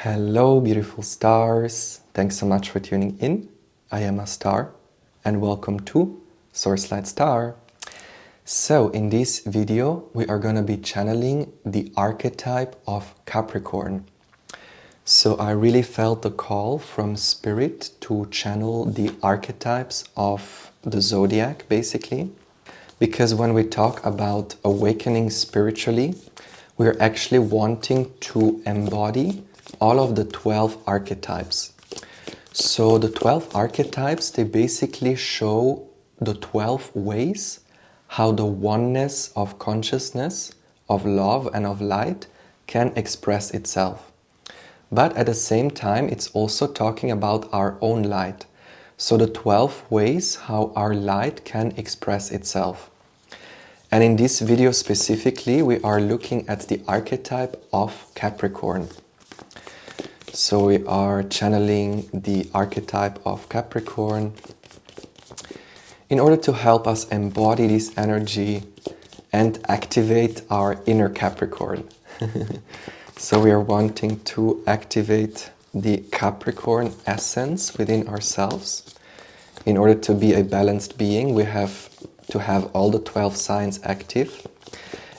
Hello, beautiful stars. Thanks so much for tuning in. I am Astar, and welcome to Source Light Star. So, in this video, we are going to be channeling the archetype of Capricorn. So, I really felt the call from Spirit to channel the archetypes of the zodiac, basically. Because when we talk about awakening spiritually, we're actually wanting to embody all of the 12 archetypes. So the 12 archetypes, they basically show the 12 ways how the oneness of consciousness, of love and of light can express itself. But at the same time, it's also talking about our own light. So the 12 ways how our light can express itself. And in this video specifically, we are looking at the archetype of Capricorn. So we are channeling the archetype of Capricorn in order to help us embody this energy and activate our inner Capricorn. So we are wanting to activate the Capricorn essence within ourselves. In order to be a balanced being, we have to have all the 12 signs active.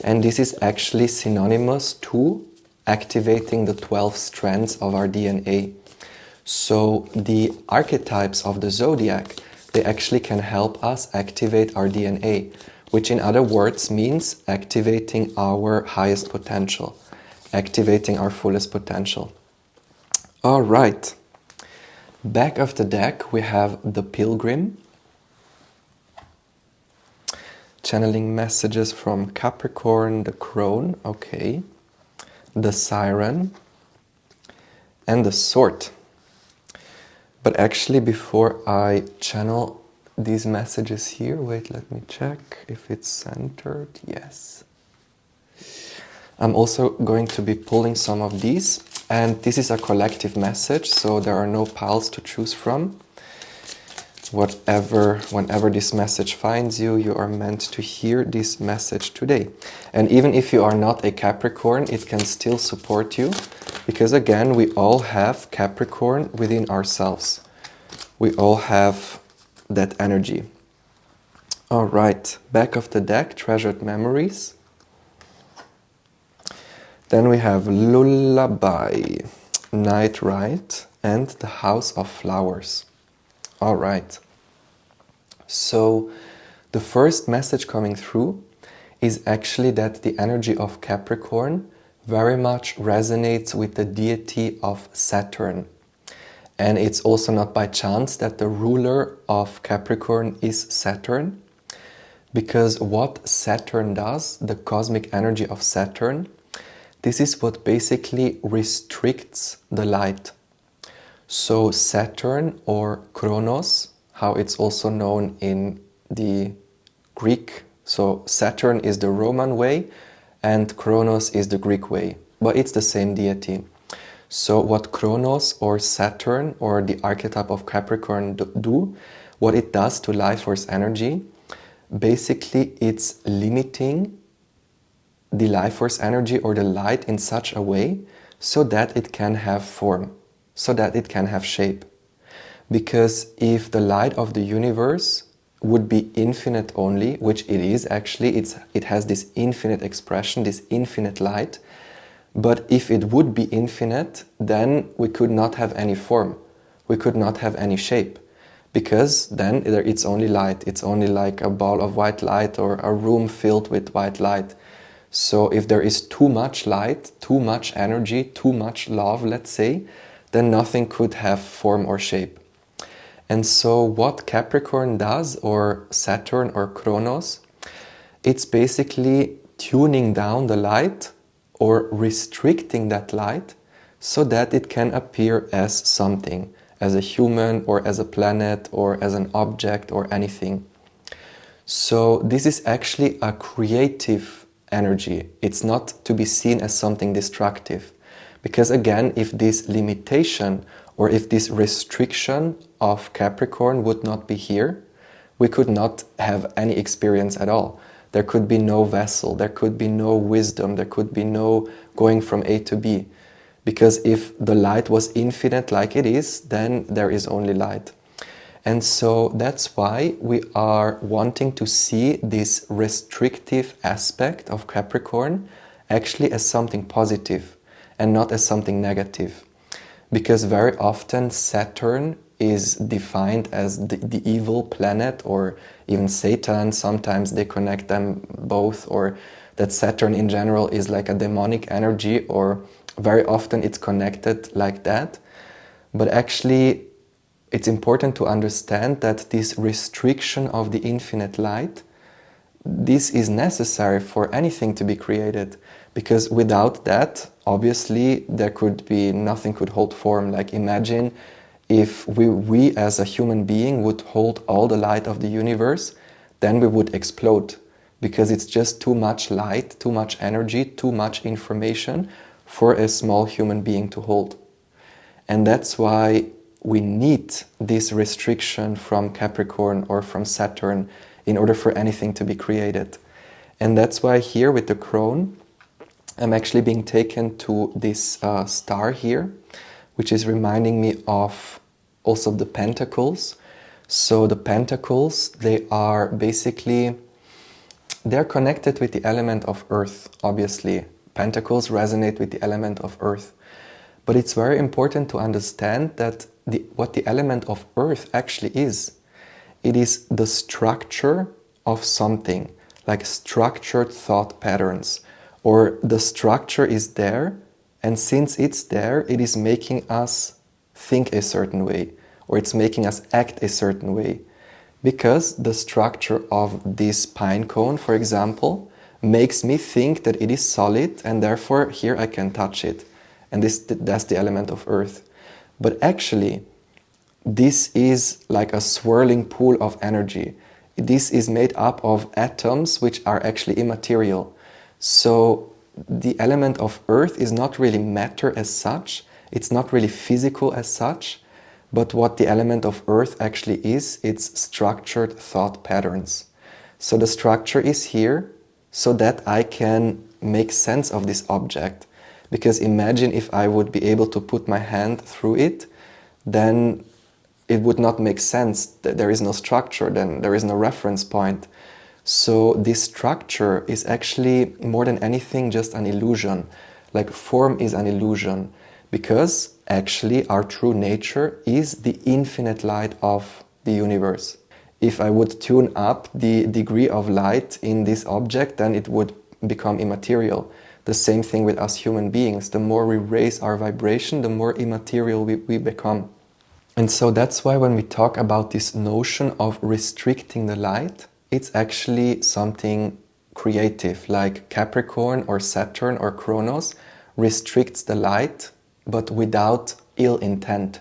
And this is actually synonymous to activating the 12 strands of our DNA. So the archetypes of the zodiac, they actually can help us activate our DNA, which in other words means activating our highest potential, activating our fullest potential. All right. Back of the deck, we have the Pilgrim, channeling messages from Capricorn, the Crone, okay, the Siren, and the Sword. But actually, before I channel these messages here, wait, let me check if it's centered. Yes. I'm also going to be pulling some of these, and this is a collective message, so there are no piles to choose from. Whenever this message finds you, you are meant to hear this message today. And even if you are not a Capricorn, it can still support you, because again, we all have Capricorn within ourselves. We all have that energy. All right, back of the deck, Treasured Memories. Then we have Lullaby, Night Ride, and the House of Flowers. All right. So the first message coming through is actually that the energy of Capricorn very much resonates with the deity of Saturn. And it's also not by chance that the ruler of Capricorn is Saturn, because what Saturn does, the cosmic energy of Saturn, this is what basically restricts the light. So Saturn, or Kronos, how it's also known in the Greek. So Saturn is the Roman way and Kronos is the Greek way, but it's the same deity. So what Kronos or Saturn or the archetype of Capricorn do, what it does to life force energy, basically it's limiting the life force energy or the light in such a way so that it can have form, so that it can have shape. Because if the light of the universe would be infinite only, which it is actually, it has this infinite expression, this infinite light, but if it would be infinite, then we could not have any form, we could not have any shape, because then it's only light, it's only like a ball of white light or a room filled with white light. So if there is too much light, too much energy, too much love, let's say, then nothing could have form or shape. And so what Capricorn does, or Saturn or Kronos, it's basically tuning down the light or restricting that light so that it can appear as something, as a human or as a planet or as an object or anything. So this is actually a creative energy. It's not to be seen as something destructive. Because again, if this limitation or if this restriction of Capricorn would not be here, we could not have any experience at all. There could be no vessel, there could be no wisdom, there could be no going from A to B. Because if the light was infinite like it is, then there is only light. And so that's why we are wanting to see this restrictive aspect of Capricorn actually as something positive and not as something negative. Because very often Saturn is defined as the evil planet, or even Satan. Sometimes they connect them both, or that Saturn in general is like a demonic energy, or very often it's connected like that. But actually, it's important to understand that this restriction of the infinite light, this is necessary for anything to be created. Because without that, obviously, there could be, nothing could hold form. Like imagine if we as a human being would hold all the light of the universe, then we would explode. Because it's just too much light, too much energy, too much information for a small human being to hold. And that's why we need this restriction from Capricorn or from Saturn in order for anything to be created. And that's why here with the crone, I'm actually being taken to this star here, which is reminding me of also the pentacles. So the pentacles, they are basically, they're connected with the element of earth, obviously. Pentacles resonate with the element of earth. But it's very important to understand that what the element of earth actually is. It is the structure of something, like structured thought patterns. Or the structure is there, and since it's there, it is making us think a certain way, or it's making us act a certain way. Because the structure of this pine cone, for example, makes me think that it is solid, and therefore here I can touch it. And that's the element of earth. But actually, this is like a swirling pool of energy. This is made up of atoms which are actually immaterial. So the element of earth is not really matter as such, it's not really physical as such, but what the element of earth actually is, it's structured thought patterns. So the structure is here so that I can make sense of this object. Because imagine if I would be able to put my hand through it, then it would not make sense. There is no structure, then there is no reference point. So this structure is actually more than anything just an illusion. Like form is an illusion, because actually our true nature is the infinite light of the universe. If I would tune up the degree of light in this object, then it would become immaterial. The same thing with us human beings. The more we raise our vibration, the more immaterial we become. And so that's why when we talk about this notion of restricting the light, it's actually something creative, like Capricorn or Saturn or Kronos restricts the light, but without ill intent.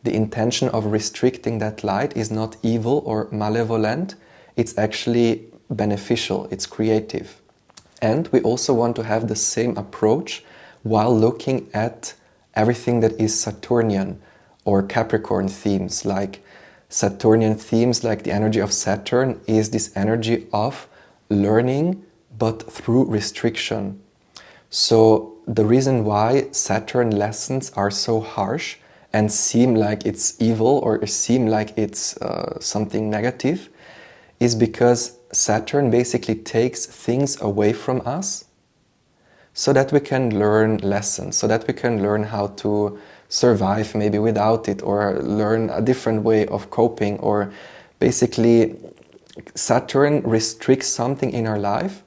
The intention of restricting that light is not evil or malevolent, it's actually beneficial, it's creative. And we also want to have the same approach while looking at everything that is Saturnian or Capricorn themes, like Saturnian themes, like the energy of Saturn is this energy of learning, but through restriction. So the reason why Saturn lessons are so harsh and seem like it's evil or seem like it's something negative is because Saturn basically takes things away from us so that we can learn lessons, so that we can learn how to survive maybe without it, or learn a different way of coping. Or basically Saturn restricts something in our life,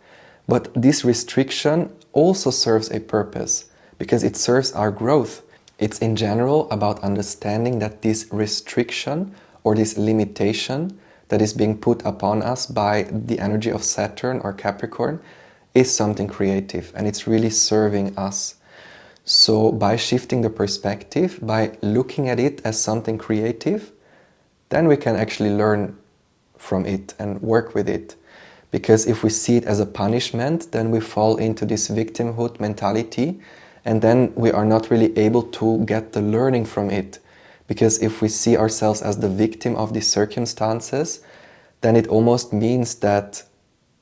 but this restriction also serves a purpose because it serves our growth. It's in general about understanding that this restriction or this limitation that is being put upon us by the energy of Saturn or Capricorn is something creative, and it's really serving us. So by shifting the perspective, by looking at it as something creative, then we can actually learn from it and work with it. Because if we see it as a punishment, then we fall into this victimhood mentality, and then we are not really able to get the learning from it. Because if we see ourselves as the victim of these circumstances, then it almost means that,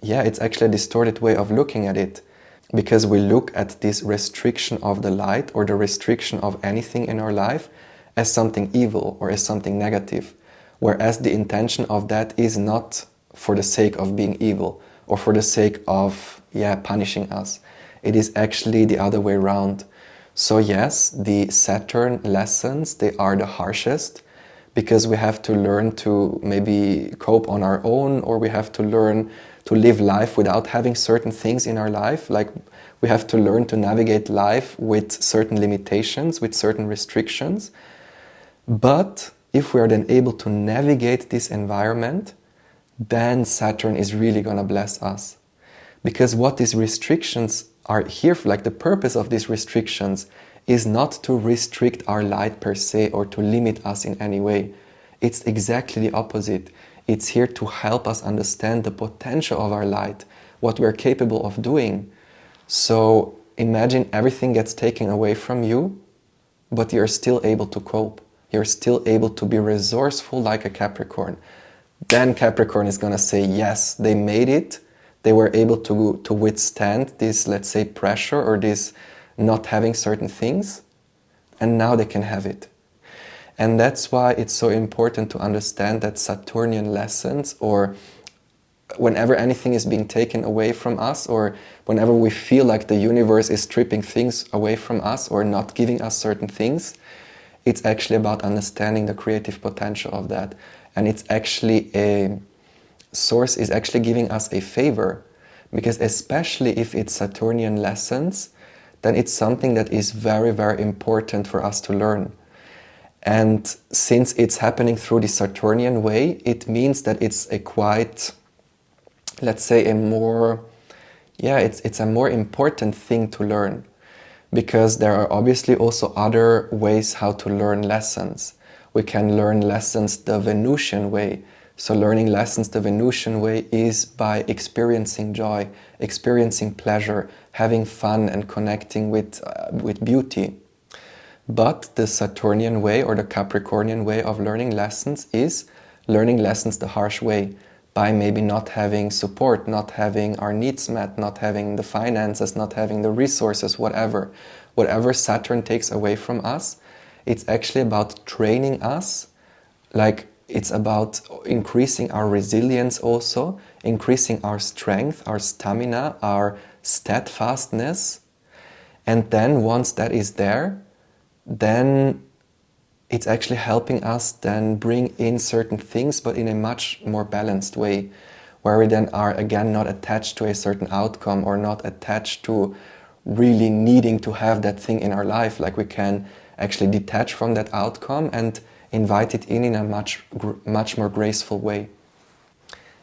yeah, it's actually a distorted way of looking at it. because we look at this restriction of the light or the restriction of anything in our life as something evil or as something negative, whereas the intention of that is not for the sake of being evil or for the sake of punishing us. It is actually the other way around. So yes, the Saturn lessons, they are the harshest, because we have to learn to maybe cope on our own, or we have to learn to live life without having certain things in our life. Like, we have to learn to navigate life with certain limitations, with certain restrictions. But if we are then able to navigate this environment, then Saturn is really gonna bless us. Because what these restrictions are here for, like the purpose of these restrictions, is not to restrict our light per se or to limit us in any way. It's exactly the opposite. It's here to help us understand the potential of our light, what we're capable of doing. So imagine everything gets taken away from you, but you're still able to cope. You're still able to be resourceful like a Capricorn. Then Capricorn is going to say, yes, they made it. They were able to withstand this, let's say, pressure or this not having certain things, and now they can have it. And that's why it's so important to understand that Saturnian lessons, or whenever anything is being taken away from us, or whenever we feel like the universe is stripping things away from us or not giving us certain things, it's actually about understanding the creative potential of that. And it's actually Source is actually giving us a favor, because especially if it's Saturnian lessons, then it's something that is very, very important for us to learn. And since it's happening through the Saturnian way, it means that it's a quite, let's say, it's a more important thing to learn. Because there are obviously also other ways how to learn lessons. We can learn lessons the Venusian way. So learning lessons the Venusian way is by experiencing joy, experiencing pleasure, having fun and connecting with beauty. But the Saturnian way or the Capricornian way of learning lessons is learning lessons the harsh way, by maybe not having support, not having our needs met, not having the finances, not having the resources, whatever. Whatever Saturn takes away from us, it's actually about training us, like it's about increasing our resilience also, increasing our strength, our stamina, our steadfastness. And then once that is there, then it's actually helping us then bring in certain things, but in a much more balanced way, where we then are again not attached to a certain outcome or not attached to really needing to have that thing in our life. Like, we can actually detach from that outcome and invite it in a much more graceful way.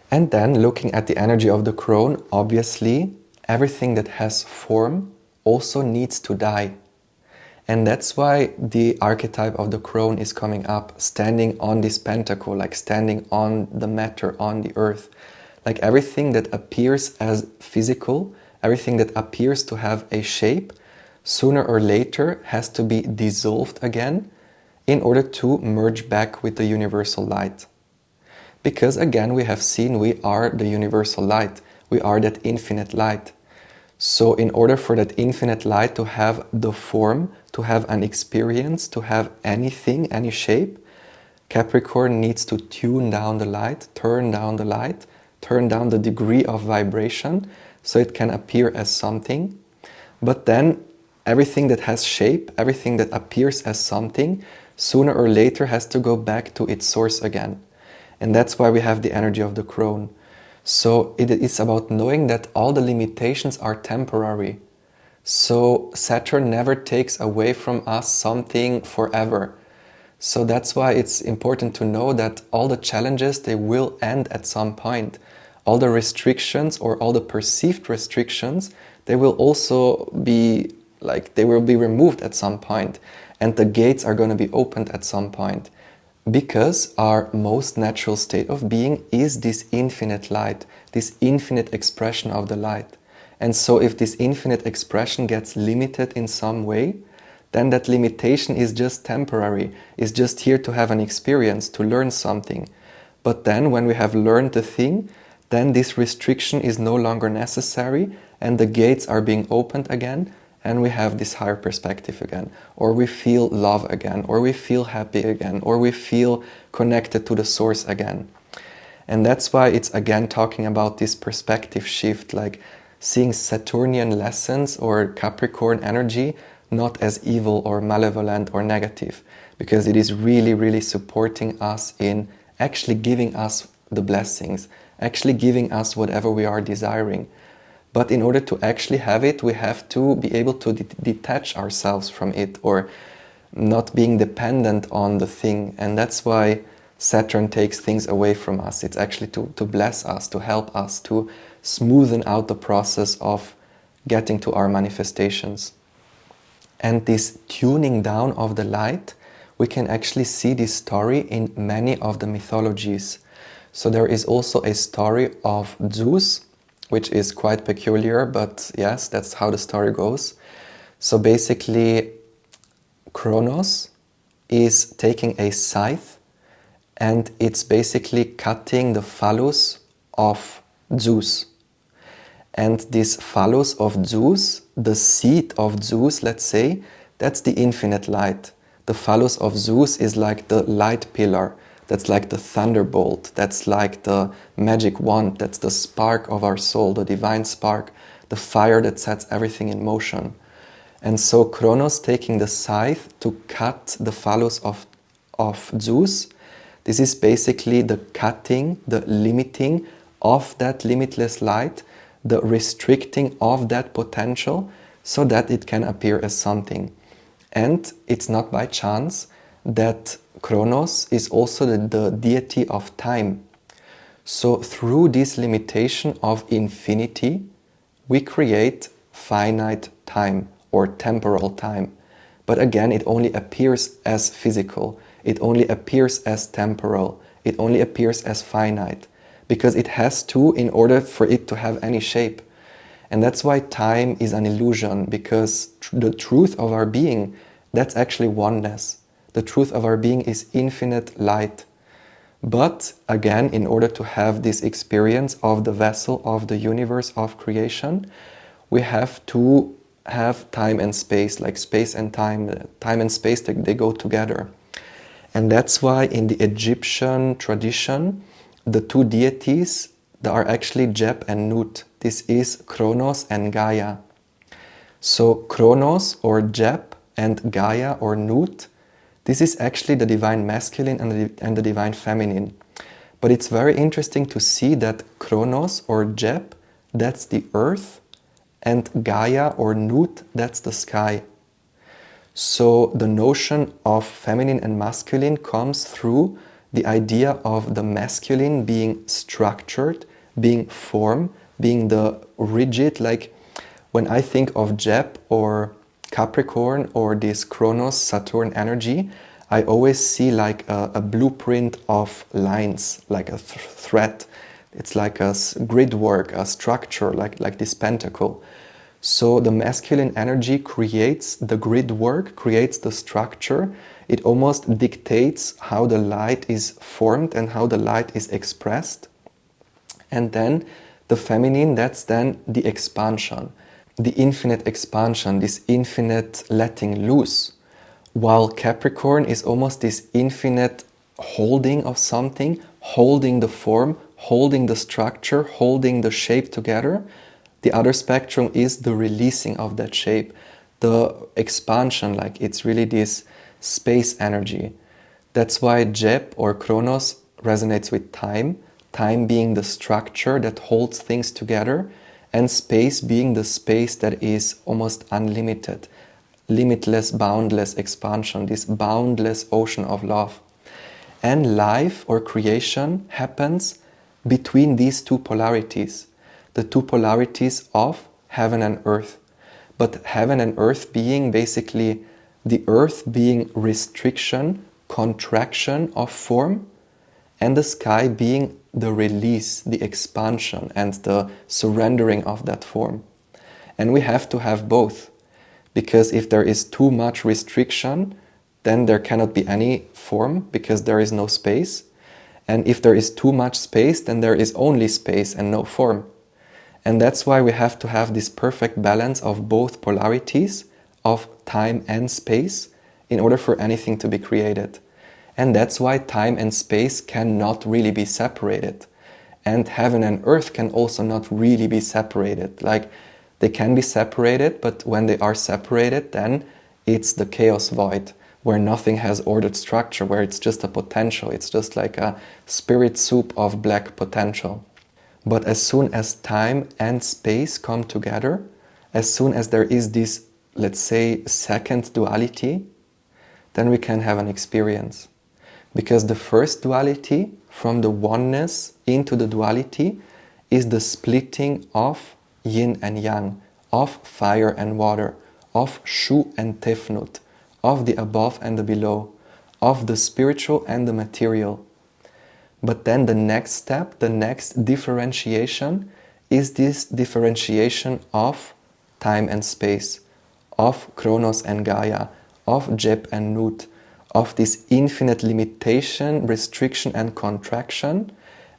And then looking at the energy of the crone, obviously everything that has form also needs to die. And that's why the archetype of the crone is coming up, standing on this pentacle, like standing on the matter, on the earth. Like everything that appears as physical, everything that appears to have a shape, sooner or later has to be dissolved again in order to merge back with the universal light. Because again, we have seen we are the universal light. We are that infinite light. So in order for that infinite light to have the form, to have an experience, to have anything, any shape, Capricorn needs to tune down the light, turn down the degree of vibration, so it can appear as something. But then everything that has shape, everything that appears as something, sooner or later has to go back to its source again. And that's why we have the energy of the crone. So it is about knowing that all the limitations are temporary. So Saturn never takes away from us something forever. So that's why it's important to know that all the challenges, they will end at some point. All the restrictions or all the perceived restrictions, they will also be they will be removed at some point. And the gates are going to be opened at some point. Because our most natural state of being is this infinite light, this infinite expression of the light. And so if this infinite expression gets limited in some way, then that limitation is just temporary, is just here to have an experience, to learn something. But then when we have learned the thing, then this restriction is no longer necessary and the gates are being opened again, and we have this higher perspective again, or we feel love again, or we feel happy again, or we feel connected to the source again. And that's why it's again talking about this perspective shift, like seeing Saturnian lessons or Capricorn energy not as evil or malevolent or negative, because it is really, really supporting us in actually giving us the blessings, actually giving us whatever we are desiring. But in order to actually have it, we have to be able to detach ourselves from it, or not being dependent on the thing. And that's why Saturn takes things away from us. It's actually to bless us, to help us, to smoothen out the process of getting to our manifestations. And this tuning down of the light, we can actually see this story in many of the mythologies. So there is also a story of Zeus, which is quite peculiar, but yes, that's how the story goes. So basically, Kronos is taking a scythe and it's basically cutting the phallus of Zeus. And this phallus of Zeus, the seed of Zeus, let's say, that's the infinite light. The phallus of Zeus is like the light pillar. That's like the thunderbolt, that's like the magic wand, that's the spark of our soul, the divine spark, the fire that sets everything in motion. And so Kronos taking the scythe to cut the phallus of Zeus, this is basically the cutting, the limiting of that limitless light, the restricting of that potential so that it can appear as something. And it's not by chance that Kronos is also the deity of time. So through this limitation of infinity, we create finite time or temporal time. But again, it only appears as physical. It only appears as temporal. It only appears as finite. Because it has to in order for it to have any shape. And that's why time is an illusion, because the truth of our being, that's actually oneness. The truth of our being is infinite light. But again, in order to have this experience of the vessel of the universe of creation, we have to have time and space, like space and time. Time and space, they go together. And that's why in the Egyptian tradition, the two deities, they are actually Jeb and Nut. This is Kronos and Gaia. So Kronos or Jeb and Gaia or Nut, this is actually the divine masculine and the divine feminine. But it's very interesting to see that Kronos or Jeb, that's the earth, and Gaia or Nut, that's the sky. So the notion of feminine and masculine comes through the idea of the masculine being structured, being form, being the rigid, like when I think of Jeb or Capricorn or this Kronos Saturn energy, I always see like a blueprint of lines, like a thread. It's like a grid work, a structure, like this pentacle. So the masculine energy creates the grid work, creates the structure. It almost dictates how the light is formed and how the light is expressed. And then the feminine, that's then the expansion, the infinite expansion, this infinite letting loose. While Capricorn is almost this infinite holding of something, holding the form, holding the structure, holding the shape together. The other spectrum is the releasing of that shape, the expansion, like it's really this space energy. That's why Jeb or Kronos resonates with time, time being the structure that holds things together, and space being the space that is almost unlimited, limitless, boundless expansion, this boundless ocean of love. And life or creation happens between these two polarities, the two polarities of heaven and earth. But heaven and earth being basically the earth being restriction, contraction of form, and the sky being the release, the expansion, and the surrendering of that form. And we have to have both, because if there is too much restriction, then there cannot be any form, because there is no space. And if there is too much space, then there is only space and no form. And that's why we have to have this perfect balance of both polarities, of time and space, in order for anything to be created. And that's why time and space cannot really be separated. And heaven and earth can also not really be separated. Like, they can be separated, but when they are separated, then it's the chaos void, where nothing has ordered structure, where it's just a potential. It's just like a spirit soup of black potential. But as soon as time and space come together, as soon as there is this, let's say, second duality, then we can have an experience. Because the first duality, from the oneness into the duality, is the splitting of yin and yang, of fire and water, of shu and tefnut, of the above and the below, of the spiritual and the material. But then the next step, the next differentiation, is this differentiation of time and space, of Kronos and Gaia, of Jeb and Nut, of this infinite limitation, restriction and contraction,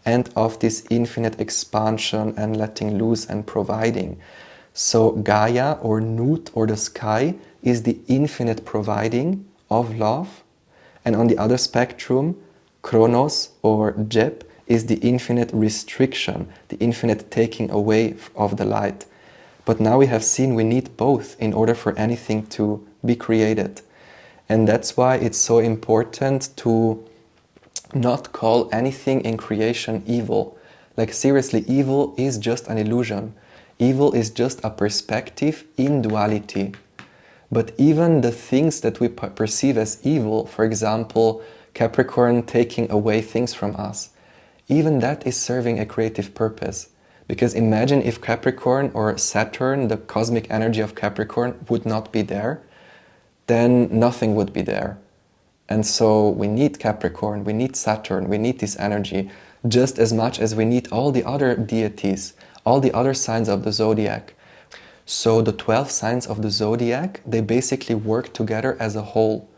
and of this infinite expansion and letting loose and providing. So Gaia or Nut or the sky is the infinite providing of love, and on the other spectrum, Kronos or Jeb is the infinite restriction, the infinite taking away of the light. But now we have seen we need both in order for anything to be created. And that's why it's so important to not call anything in creation evil. Like, seriously, evil is just an illusion. Evil is just a perspective in duality. But even the things that we perceive as evil, for example, Capricorn taking away things from us, even that is serving a creative purpose. Because imagine if Capricorn or Saturn, the cosmic energy of Capricorn, would not be there, then nothing would be there. And so we need Capricorn, we need Saturn, we need this energy just as much as we need all the other deities, all the other signs of the zodiac. So the 12 signs of the zodiac, they basically work together as a whole.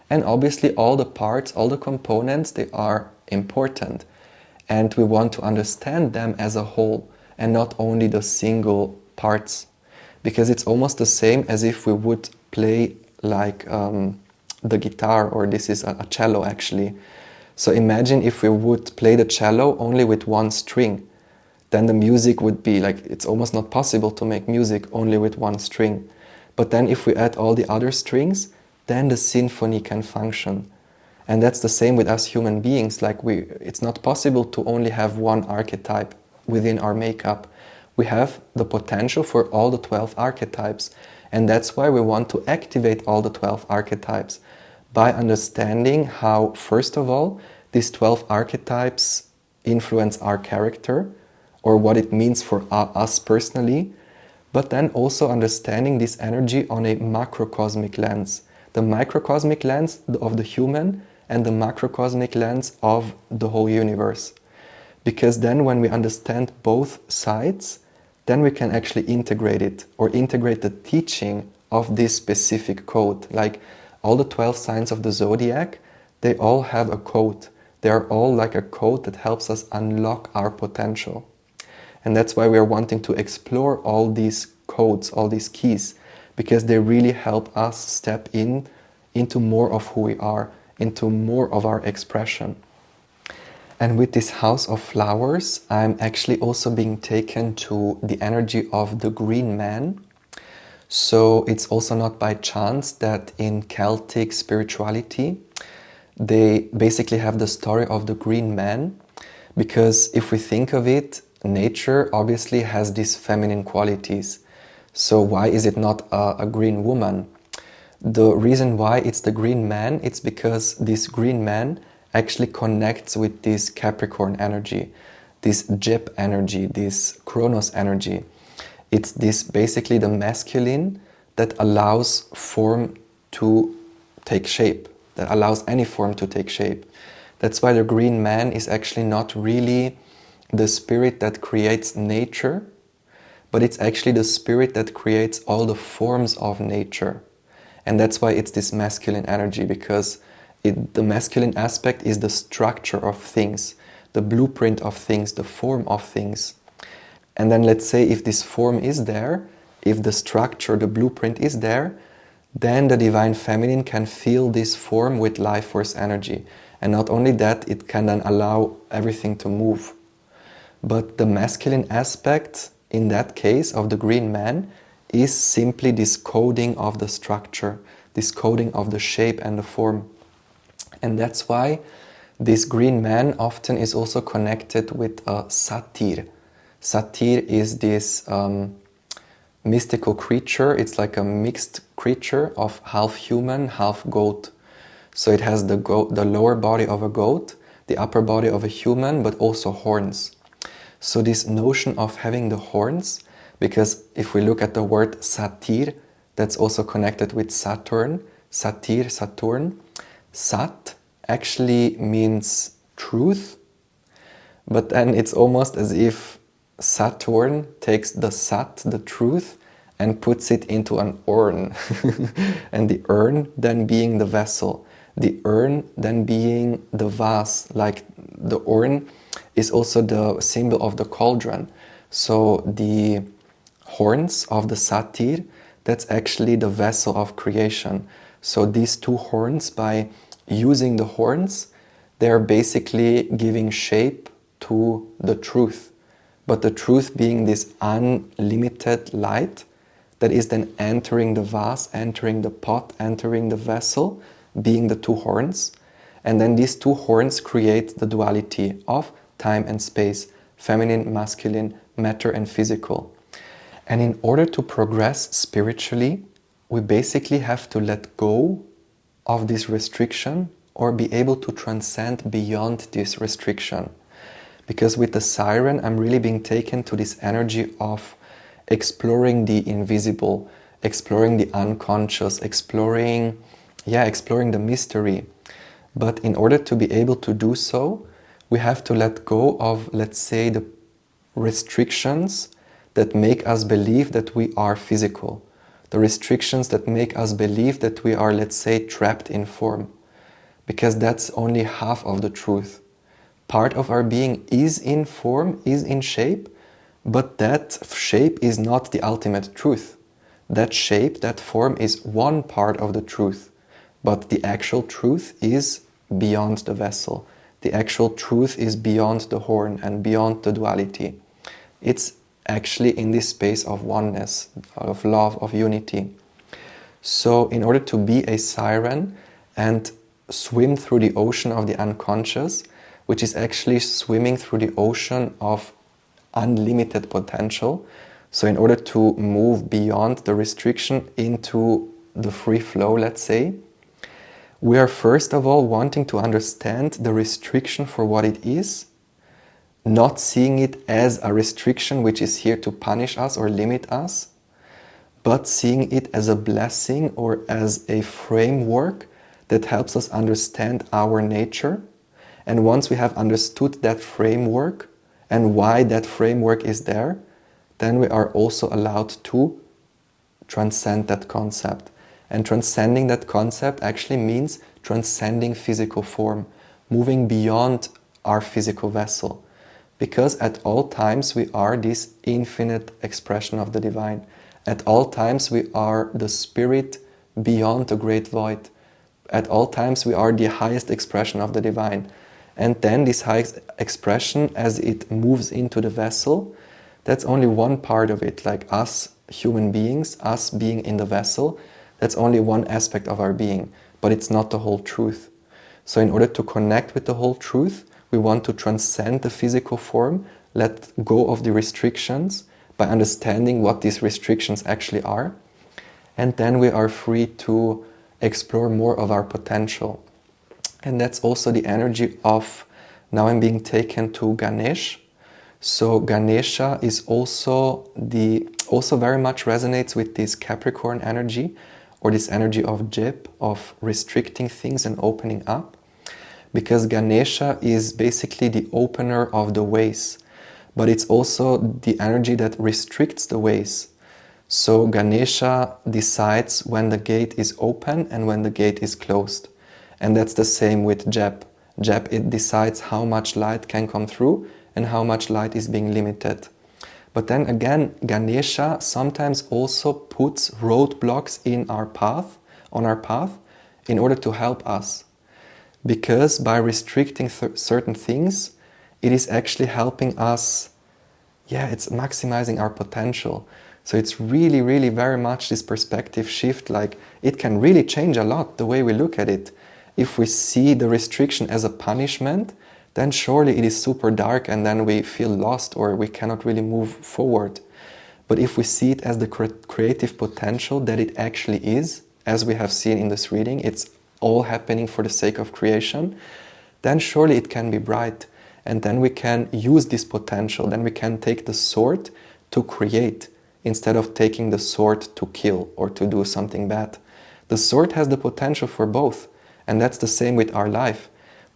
And obviously all the parts, all the components, they are important. And we want to understand them as a whole and not only the single parts. Because it's almost the same as if we would play like the guitar, or this is a cello actually. So imagine if we would play the cello only with one string. Then the music would be like, it's almost not possible to make music only with one string. But then if we add all the other strings, then the symphony can function. And that's the same with us human beings. Like, it's not possible to only have one archetype within our makeup. We have the potential for all the 12 archetypes. And that's why we want to activate all the 12 archetypes by understanding how, first of all, these 12 archetypes influence our character, or what it means for us personally, but then also understanding this energy on a macrocosmic lens, the microcosmic lens of the human and the macrocosmic lens of the whole universe. Because then when we understand both sides, then we can actually integrate it, or integrate the teaching of this specific code. Like, all the 12 signs of the zodiac, they all have a code. They are all like a code that helps us unlock our potential. And that's why we are wanting to explore all these codes, all these keys, because they really help us step into more of who we are, into more of our expression. And with this house of flowers, I'm actually also being taken to the energy of the green man. So it's also not by chance that in Celtic spirituality, they basically have the story of the green man, because if we think of it, nature obviously has these feminine qualities. So why is it not a green woman? The reason why it's the green man, it's because this green man actually connects with this Capricorn energy, this Jeb energy, this Kronos energy. It's this basically the masculine that allows form to take shape, that allows any form to take shape. That's why the green man is actually not really the spirit that creates nature, but it's actually the spirit that creates all the forms of nature. And that's why it's this masculine energy, because the masculine aspect is the structure of things. the blueprint of things, the form of things. And then let's say if this form is there, if the structure, the blueprint is there, then the Divine Feminine can fill this form with life force energy. And not only that, it can then allow everything to move. But the masculine aspect, in that case, of the green man, is simply this coding of the structure, this coding of the shape and the form. And that's why this green man often is also connected with a satyr. Satyr is this mystical creature. It's like a mixed creature of half human, half goat. So it has the lower body of a goat, the upper body of a human, but also horns. So this notion of having the horns, because if we look at the word satyr, that's also connected with Saturn, satyr, Saturn. Sat actually means truth, but then it's almost as if Saturn takes the sat, the truth, and puts it into an urn. And the urn then being the vessel. The urn then being the vase, like the urn is also the symbol of the cauldron. So the horns of the satyr, that's actually the vessel of creation. So these two horns, by using the horns, they're basically giving shape to the truth. But the truth being this unlimited light that is then entering the vase, entering the pot, entering the vessel, being the two horns. And then these two horns create the duality of time and space, feminine, masculine, matter and physical. And in order to progress spiritually, we basically have to let go of this restriction or be able to transcend beyond this restriction. Because with the siren, I'm really being taken to this energy of exploring the invisible, exploring the unconscious, exploring the mystery. But in order to be able to do so, we have to let go of, let's say, the restrictions that make us believe that we are physical. The restrictions that make us believe that we are, let's say, trapped in form. Because that's only half of the truth. Part of our being is in form, is in shape, but that shape is not the ultimate truth. That shape, that form is one part of the truth. But the actual truth is beyond the vessel. The actual truth is beyond the horn and beyond the duality. It's actually in this space of oneness, of love, of unity. So in order to be a siren and swim through the ocean of the unconscious, which is actually swimming through the ocean of unlimited potential, so in order to move beyond the restriction into the free flow, let's say, we are first of all wanting to understand the restriction for what it is, not seeing it as a restriction which is here to punish us or limit us, but seeing it as a blessing or as a framework that helps us understand our nature. And once we have understood that framework and why that framework is there, then we are also allowed to transcend that concept. And transcending that concept actually means transcending physical form, moving beyond our physical vessel. Because at all times we are this infinite expression of the divine. At all times we are the spirit beyond the great void. At all times we are the highest expression of the divine. And then this highest expression, as it moves into the vessel, that's only one part of it. Like us human beings, us being in the vessel, that's only one aspect of our being, but it's not the whole truth. So in order to connect with the whole truth, we want to transcend the physical form, let go of the restrictions by understanding what these restrictions actually are. And then we are free to explore more of our potential. And that's also the energy of, now I'm being taken to Ganesh. So Ganesha is also very much resonates with this Capricorn energy, or this energy of Jip, of restricting things and opening up. Because Ganesha is basically the opener of the ways, but it's also the energy that restricts the ways. So Ganesha decides when the gate is open and when the gate is closed. And that's the same with Jep. It decides how much light can come through and how much light is being limited. But then again, Ganesha sometimes also puts roadblocks on our path, in order to help us. Because by restricting certain things, it is actually helping us, it's maximizing our potential. So it's really, really very much this perspective shift, like it can really change a lot the way we look at it. If we see the restriction as a punishment, then surely it is super dark and then we feel lost or we cannot really move forward. But if we see it as the creative potential that it actually is, as we have seen in this reading, it's all happening for the sake of creation, then surely it can be bright. And then we can use this potential, then we can take the sword to create, instead of taking the sword to kill or to do something bad. The sword has the potential for both, and that's the same with our life.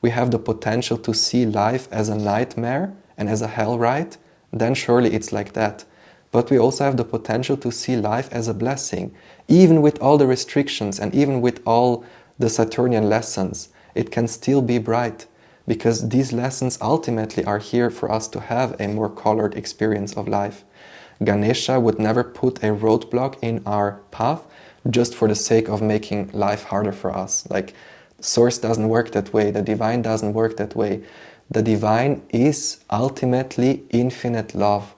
We have the potential to see life as a nightmare and as a hell ride, then surely it's like that. But we also have the potential to see life as a blessing. Even with all the restrictions and even with all the Saturnian lessons, it can still be bright, because these lessons ultimately are here for us to have a more colored experience of life. Ganesha would never put a roadblock in our path just for the sake of making life harder for us. Like, Source doesn't work that way, the divine doesn't work that way. The divine is ultimately infinite love.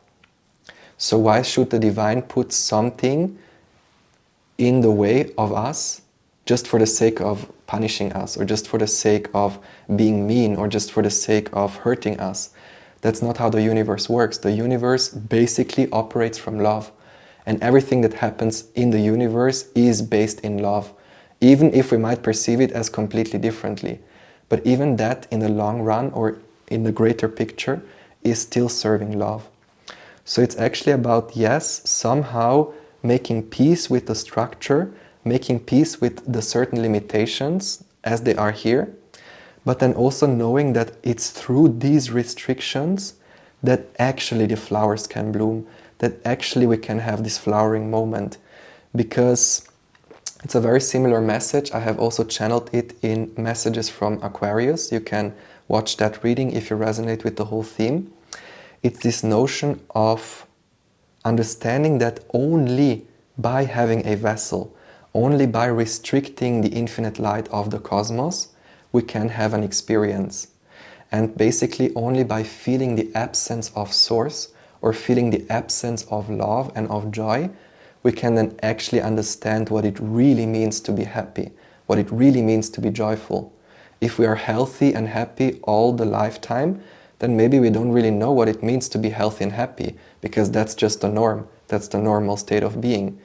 So why should the divine put something in the way of us just for the sake of punishing us, or just for the sake of being mean, or just for the sake of hurting us? That's not how the universe works. The universe basically operates from love. And everything that happens in the universe is based in love, even if we might perceive it as completely differently. But even that, in the long run or in the greater picture, is still serving love. So it's actually about, yes, somehow making peace with the structure, making peace with the certain limitations as they are here, but then also knowing that it's through these restrictions that actually the flowers can bloom, that actually we can have this flowering moment. Because it's a very similar message. I have also channeled it in Messages from Aquarius. You can watch that reading if you resonate with the whole theme. It's this notion of understanding that only by having a vessel, only by restricting the infinite light of the cosmos, we can have an experience. And basically only by feeling the absence of source, or feeling the absence of love and of joy, we can then actually understand what it really means to be happy, what it really means to be joyful. If we are healthy and happy all the lifetime, then maybe we don't really know what it means to be healthy and happy, because that's just the norm, that's the normal state of being.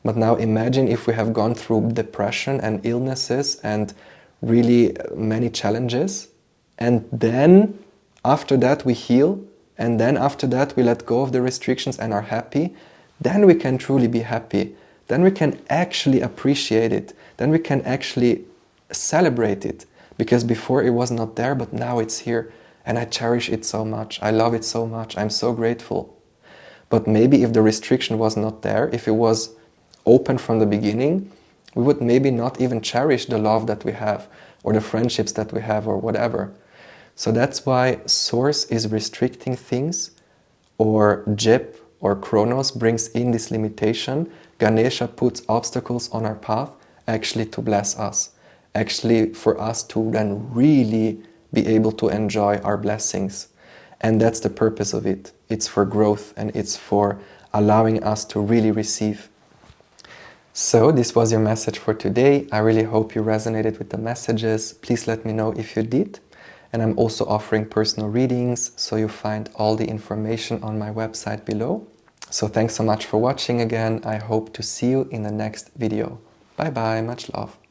But now imagine if we have gone through depression and illnesses and really many challenges, and then after that we heal, and then after that we let go of the restrictions and are happy, then we can truly be happy. Then we can actually appreciate it. Then we can actually celebrate it. Because before it was not there, but now it's here. And I cherish it so much. I love it so much. I'm so grateful. But maybe if the restriction was not there, if it was open from the beginning, we would maybe not even cherish the love that we have, or the friendships that we have, or whatever. So that's why Source is restricting things, or Jip or Kronos brings in this limitation. Ganesha puts obstacles on our path actually to bless us, actually for us to then really be able to enjoy our blessings. And that's the purpose of it. It's for growth, and it's for allowing us to really receive. So this was your message for today. I really hope you resonated with the messages. Please let me know if you did. And I'm also offering personal readings, so you find all the information on my website below. So thanks so much for watching again. I hope to see you in the next video. Bye bye, much love.